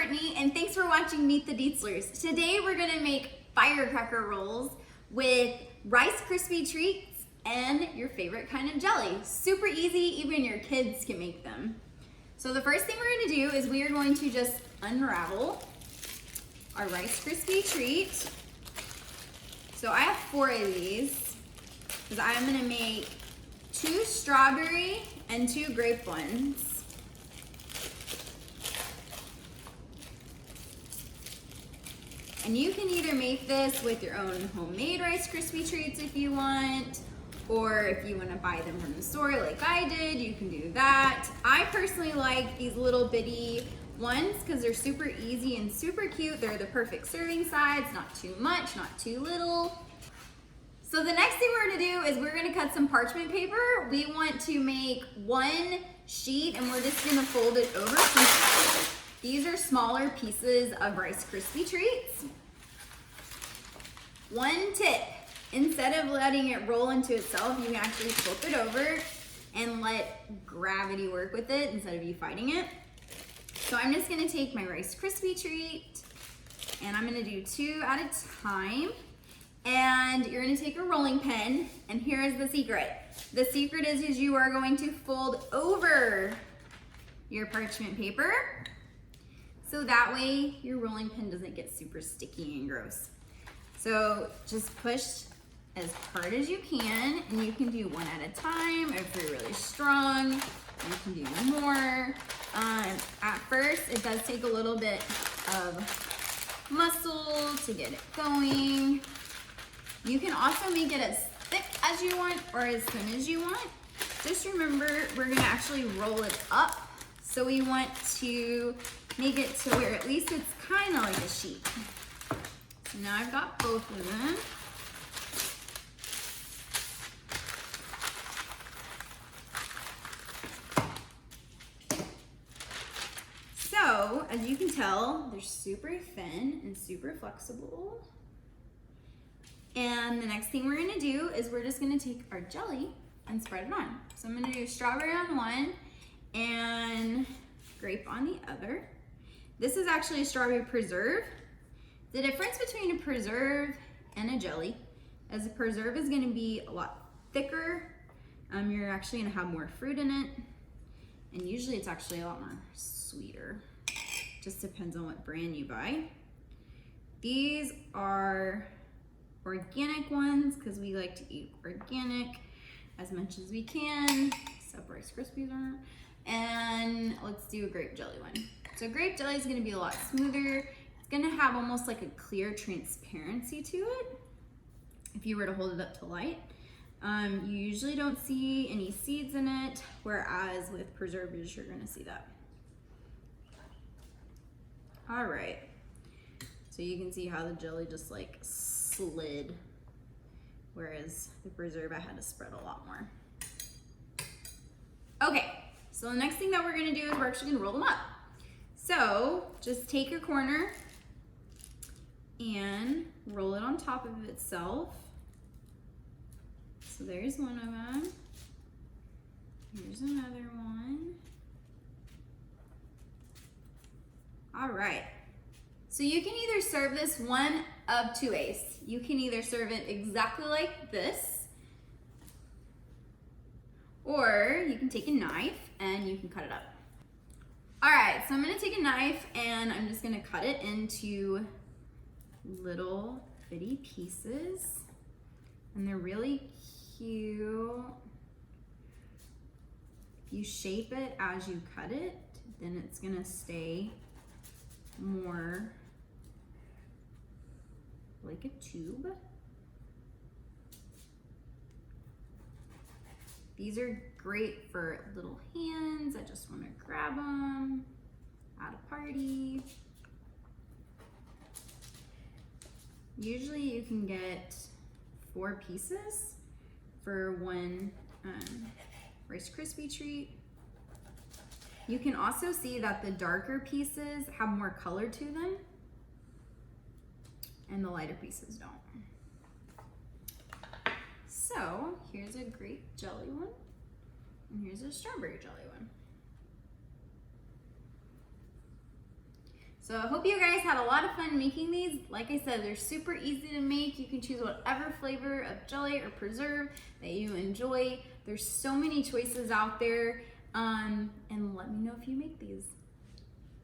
Brittnee, and thanks for watching Meet the Dietzlers. Today we're gonna make firecracker rolls with Rice Krispie Treats and your favorite kind of jelly. Super easy, even your kids can make them. So the first thing we're gonna do is we are going to just unravel our Rice Krispie Treat. So I have 4 of these because I'm gonna make 2 strawberry and 2 grape ones. And you can either make this with your own homemade Rice Krispie Treats if you want, or if you want to buy them from the store like I did, you can do that. I personally like these little bitty ones because they're super easy and super cute. They're the perfect serving size, not too much, not too little. So the next thing we're gonna do is we're gonna cut some parchment paper. We want to make 1 sheet and we're just gonna fold it over. These are smaller pieces of Rice Krispie Treats. 1 tip, instead of letting it roll into itself, you can actually flip it over and let gravity work with it instead of you fighting it. So I'm just gonna take my Rice Krispie Treat and I'm gonna do 2 at a time. And you're gonna take a rolling pin, and here is the secret. The secret is you are going to fold over your parchment paper, so that way your rolling pin doesn't get super sticky and gross. So just push as hard as you can, and you can do 1 at a time. If you're really strong, you can do more. At first, it does take a little bit of muscle to get it going. You can also make it as thick as you want or as thin as you want. Just remember, we're gonna actually roll it up. So we want to make it to where at least it's kind of like a sheet. So now I've got both of them. So, as you can tell, they're super thin and super flexible. And the next thing we're gonna do is we're just gonna take our jelly and spread it on. So I'm gonna do strawberry on 1 and grape on the other. This is actually a strawberry preserve. The difference between a preserve and a jelly is a preserve is gonna be a lot thicker. You're actually gonna have more fruit in it. And usually it's actually a lot more sweeter. Just depends on what brand you buy. These are organic ones because we like to eat organic as much as we can, except Rice Krispies aren't. And let's do a grape jelly one. So grape jelly is gonna be a lot smoother. It's gonna have almost like a clear transparency to it if you were to hold it up to light. You usually don't see any seeds in it, whereas with preservatives, you're gonna see that. All right, so you can see how the jelly just like slid, whereas the preserve I had to spread a lot more. Okay, so the next thing that we're gonna do is we're actually gonna roll them up. So just take your corner and roll it on top of itself. So there's one of them. Here's another one. All right. So you can either serve this one of 2 ways. You can either serve it exactly like this, or you can take a knife and you can cut it up. All right, so I'm gonna take a knife and I'm just gonna cut it into little bitty pieces. And they're really cute. If you shape it as you cut it, then it's gonna stay more like a tube. These are great for little hands. I just want to grab them at a party. Usually you can get 4 pieces for 1 Rice Krispie Treat. You can also see that the darker pieces have more color to them and the lighter pieces don't. So here's a grape jelly one and here's a strawberry jelly one. So I hope you guys had a lot of fun making these. Like I said, they're super easy to make. You can choose whatever flavor of jelly or preserve that you enjoy. There's so many choices out there. And let me know if you make these.